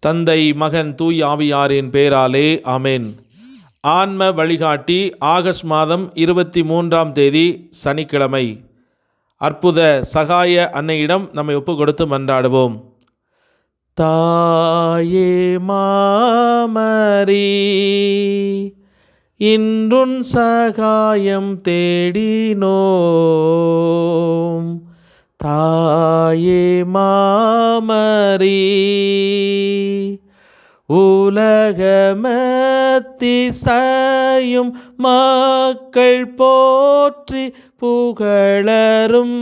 தந்தை, மகன், தூய் ஆவியாரின் பேராலே ஆமென். ஆன்ம வழிகாட்டி ஆகஸ்ட் மாதம் 23ஆம் தேதி சனிக்கிழமை. அற்புத சகாய அன்னையிடம் நம்மை ஒப்பு கொடுத்து மன்றாடுவோம். தாயே மாமரி, இன்றுன் சகாயம் தேடினோம். தாயே மாமரி, உலகமத்திசையும் மக்கள் போற்றி புகழரும்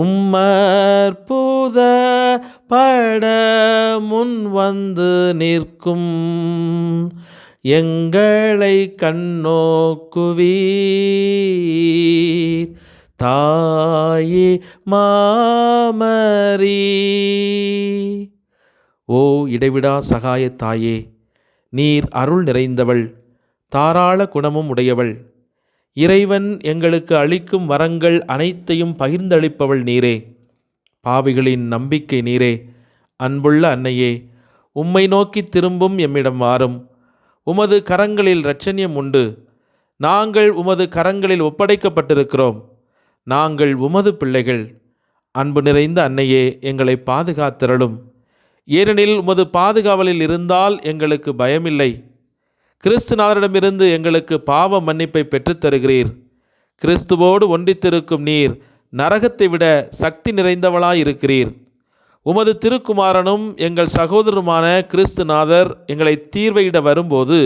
உம்மற்புத பட முன் வந்து நிற்கும் எங்களை கண்ணோக்குவீர். தாயே மாமரி. ஓ இடைவிடா சகாய தாயே, நீர் அருள் நிறைந்தவள், தாராள குணமும் உடையவள். இறைவன் எங்களுக்கு அளிக்கும் வரங்கள் அனைத்தையும் பகிர்ந்தளிப்பவள் நீரே. பாவிகளின் நம்பிக்கை நீரே. அன்புள்ள அன்னையே, உம்மை நோக்கி திரும்பும் எம்மிடம் வாரும். உமது கரங்களில் இரட்சண்யம் உண்டு. நாங்கள் உமது கரங்களில் ஒப்படைக்கப்பட்டிருக்கிறோம். நாங்கள் உமது பிள்ளைகள். அன்பு நிறைந்த அன்னையே, எங்களை பாதுகாத்திரளும். ஏனெனில் உமது பாதுகாவலில் இருந்தால் எங்களுக்கு பயமில்லை. கிறிஸ்துநாதரிடமிருந்து எங்களுக்கு பாவ மன்னிப்பை பெற்றுத்தருகிறீர். கிறிஸ்துவோடு ஒன்றித்திருக்கும் நீர் நரகத்தை விட சக்தி நிறைந்தவளாயிருக்கிறீர். உமது திருக்குமாரனும் எங்கள் சகோதரருமான கிறிஸ்துநாதர் எங்களை தீர்வையிட வரும்போது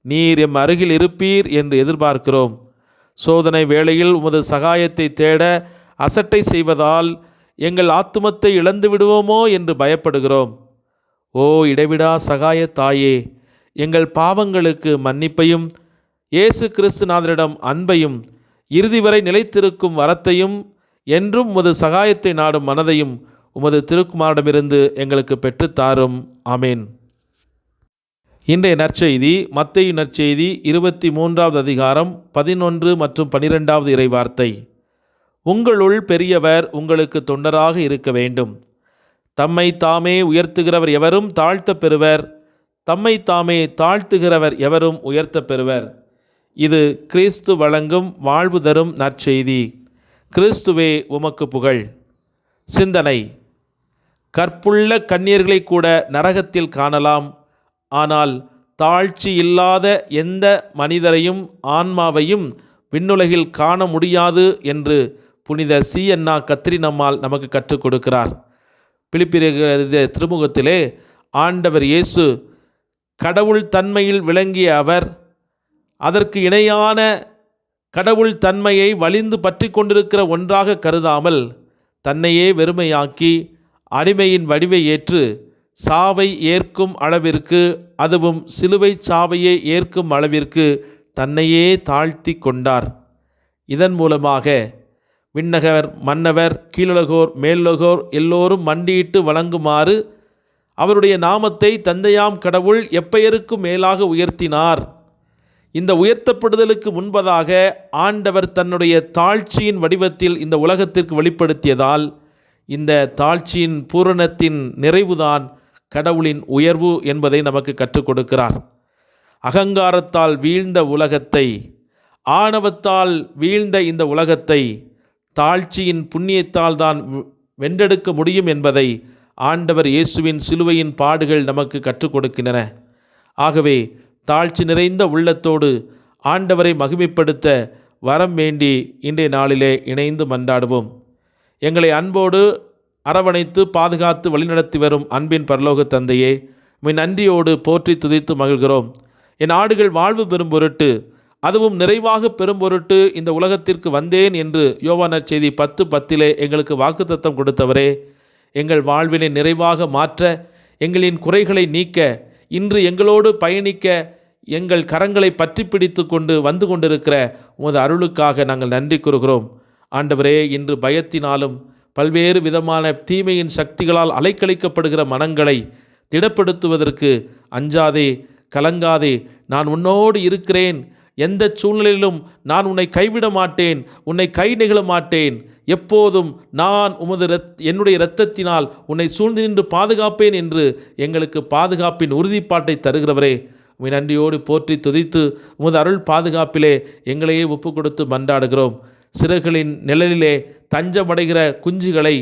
நீர் எம் அருகில் இருப்பீர் என்று எதிர்பார்க்கிறோம். சோதனை வேளையில் உமது சகாயத்தை தேட அசட்டை செய்வதால் எங்கள் ஆத்துமத்தை இழந்து விடுவோமோ என்று பயப்படுகிறோம். ஓ இடைவிடா சகாய தாயே, எங்கள் பாவங்களுக்கு மன்னிப்பையும் இயேசு கிறிஸ்துநாதரிடம் அன்பையும் இறுதி வரை நிலைத்திருக்கும் வரத்தையும் என்றும் உமது சகாயத்தை நாடும் மனதையும் உமது திருக்குமாரிடமிருந்து எங்களுக்கு பெற்றுத்தாரும். ஆமேன். இன்றைய நற்செய்தி மத்தேயு நற்செய்தி 23வது அதிகாரம் 11 மற்றும் 12வது இறைவார்த்தை. உங்களுள் பெரியவர் உங்களுக்கு தொண்டராக இருக்க வேண்டும். தம்மை தாமே உயர்த்துகிறவர் எவரும் தாழ்த்தப் பெறுவர். தம்மை தாமே தாழ்த்துகிறவர் எவரும் உயர்த்தப் பெறுவர். இது கிறிஸ்து வழங்கும் வாழ்வு தரும் நற்செய்தி. கிறிஸ்துவே உமக்கு புகழ். சிந்தனை: கற்புள்ள கன்னியர்களை கூட நரகத்தில் காணலாம். ஆனால் தாழ்ச்சி இல்லாத எந்த மனிதரையும் ஆன்மாவையும் விண்ணுலகில் காண முடியாது என்று புனித சீயன்னா கத்ரினம்மாள் நமக்கு கற்றுக் கொடுக்கிறார். பிலிப்பியர் திருமுகத்திலே ஆண்டவர் இயேசு கடவுள் தன்மையில் விளங்கிய அவர் அதற்கு இணையான கடவுள் தன்மையை வலிந்து பற்றி கொண்டிருக்கிற ஒன்றாக கருதாமல் தன்னையே வெறுமையாக்கி அடிமையின் வடிவை ஏற்று சாவை ஏற்கும் அளவிற்கு, அதுவும் சிலுவை சாவையே ஏற்கும் அளவிற்கு தன்னையே தாழ்த்தி கொண்டார். இதன் மூலமாக விண்ணகர், மன்னவர், கீழுலகோர், மேலுலகோர் எல்லோரும் மண்டியிட்டு வணங்குமாறு அவருடைய நாமத்தை தந்தையாம் கடவுள் எப்பெயருக்கும் மேலாக உயர்த்தினார். இந்த உயர்த்தப்படுதலுக்கு முன்பதாக ஆண்டவர் தன்னுடைய தாழ்ச்சியின் வடிவத்தில் இந்த உலகத்திற்கு வெளிப்படுத்தியதால் இந்த தாழ்ச்சியின் பூரணத்தின் நிறைவுதான் கடவுளின் உயர்வு என்பதை நமக்கு கற்றுக் கொடுக்கிறார். அகங்காரத்தால் வீழ்ந்த உலகத்தை, ஆணவத்தால் வீழ்ந்த இந்த உலகத்தை தாழ்ச்சியின் புண்ணியத்தால் தான் வென்றெடுக்க முடியும் என்பதை ஆண்டவர் இயேசுவின் சிலுவையின் பாடுகள் நமக்கு கற்றுக் கொடுக்கின்றன. ஆகவே தாழ்ச்சி நிறைந்த உள்ளத்தோடு ஆண்டவரை மகிமைப்படுத்த வரம் வேண்டி இன்றைய நாளிலே இணைந்து மன்றாடுவோம். எங்களை அன்போடு அரவணைத்து பாதுகாத்து வழிநடத்தி வரும் அன்பின் பரலோக தந்தையே, உம்மை நன்றியோடு போற்றி துதித்து மகிழ்கிறோம். என் ஆடுகள் வாழ்வு பெறும் பொருட்டு, அதுவும் நிறைவாக பெறும் பொருட்டு இந்த உலகத்திற்கு வந்தேன் என்று யோவான் நற்செய்தி 10:10 எங்களுக்கு வாக்குத்தத்தம் கொடுத்தவரே, எங்கள் வாழ்வினை நிறைவாக மாற்ற, எங்களின் குறைகளை நீக்க, இன்று எங்களோடு பயணிக்க எங்கள் கரங்களை பற்றி பிடித்து கொண்டு வந்து கொண்டிருக்கிற உமது அருளுக்காக நாங்கள் நன்றி கூறுகிறோம். ஆண்டவரே, இன்று பயத்தினாலும் பல்வேறு விதமான தீமையின் சக்திகளால் அலைக்கழிக்கப்படுகிற மனங்களை திடப்படுத்துவதற்கு அஞ்சாதே, கலங்காதே, நான் உன்னோடு இருக்கிறேன், எந்த சூழ்நிலையிலும் நான் உன்னை கைவிட மாட்டேன், உன்னை கை நெகிழ மாட்டேன், எப்போதும் நான் என்னுடைய இரத்தத்தினால் உன்னை சூழ்ந்து நின்று பாதுகாப்பேன் என்று எங்களுக்கு பாதுகாப்பின் உறுதிப்பாட்டை தருகிறவரே, உம்மை நன்றியோடு போற்றி துதித்து உமது அருள் பாதுகாப்பிலே எங்களையே ஒப்பு கொடுத்து மன்றாடுகிறோம். சிறகுகளின் நிழலிலே தஞ்சமடைகிற குஞ்சுகளை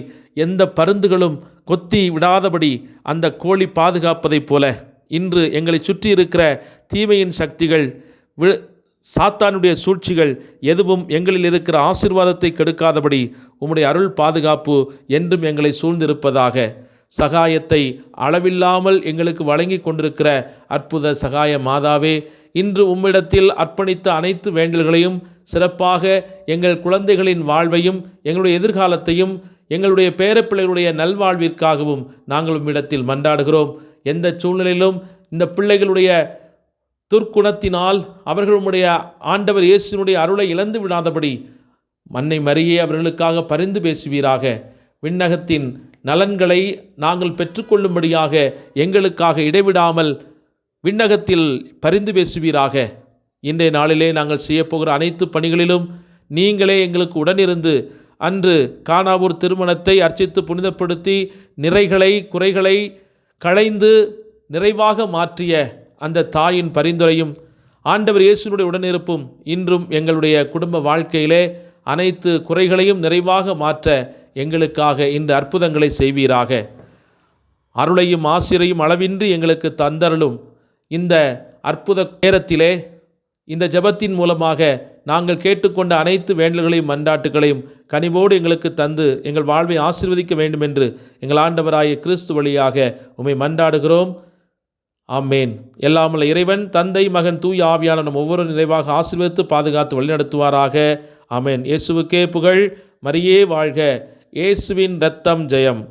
எந்த பருந்துகளும் கொத்தி விடாதபடி அந்த கோழி பாதுகாப்பதைப் போல இன்று எங்களை சுற்றி இருக்கிற தீமையின் சக்திகள், சாத்தானுடைய சூழ்ச்சிகள் எதுவும் எங்களில் இருக்கிற ஆசீர்வாதத்தை கெடுக்காதபடி உம்முடைய அருள் பாதுகாப்பு என்றும் எங்களை சூழ்ந்திருப்பதாக. சகாயத்தை அளவில்லாமல் எங்களுக்கு வழங்கி கொண்டிருக்கிற அற்புத சகாய மாதாவே, இன்று உம்மிடத்தில் அர்ப்பணித்த அனைத்து வேண்டல்களையும் சிறப்பாக எங்கள் குழந்தைகளின் வாழ்வையும் எங்களுடைய எதிர்காலத்தையும் எங்களுடைய பேரப்பிள்ளைகளுடைய நல்வாழ்விற்காகவும் நாங்கள் உம்மிடத்தில் மன்றாடுகிறோம். எந்த சூழ்நிலையிலும் இந்த பிள்ளைகளுடைய துர்க்குணத்தினால் அவர்கள் உம்முடைய ஆண்டவர் இயேசுவினுடைய அருளை இழந்து விடாதபடி மன்னை மரியே அவர்களுக்காக பரிந்து பேசுவீராக. விண்ணகத்தின் நலன்களை நாங்கள் பெற்றுக்கொள்ளும்படியாக எங்களுக்காக இடைவிடாமல் விண்ணகத்தில் பரிந்து பேசுவீராக. இன்றைய நாளிலே நாங்கள் செய்யப்போகிற அனைத்து பணிகளிலும் நீங்களே எங்களுக்கு உடனிருந்து அன்று கானாவூர் திருமணத்தை அர்ச்சித்து புனிதப்படுத்தி நிறைகளை குறைகளை களைந்து நிறைவாக மாற்றிய அந்த தாயின் பரிந்துரையும் ஆண்டவர் இயேசுவினுடைய உடனிருப்பும் இன்றும் எங்களுடைய குடும்ப வாழ்க்கையிலே அனைத்து குறைகளையும் நிறைவாக மாற்ற எங்களுக்காக இந்த அற்புதங்களை செய்வீராக. அருளையும் ஆசிரையும் அளவின்றி எங்களுக்கு தந்தருளும். இந்த அற்புத நேரத்திலே இந்த ஜெபத்தின் மூலமாக நாங்கள் கேட்டுக்கொண்ட அனைத்து வேண்டல்களையும் மன்றாட்டுகளையும் கனிவோடு எங்களுக்கு தந்து எங்கள் வாழ்வை ஆசீர்வதிக்க வேண்டும் என்று எங்கள் ஆண்டவராகிய கிறிஸ்து வழியாக உம்மை மன்றாடுகிறோம். ஆமேன். எல்லாமல்ல இறைவன் தந்தை மகன் தூய ஆவியான நம் ஒவ்வொரு நிறைவாக ஆசீர்வதித்து பாதுகாத்து வழிநடத்துவாராக. ஆமேன். இயேசுவுக்கே புகழ். மரியே வாழ்க. இயேசுவின் இரத்தம் ஜெயம்.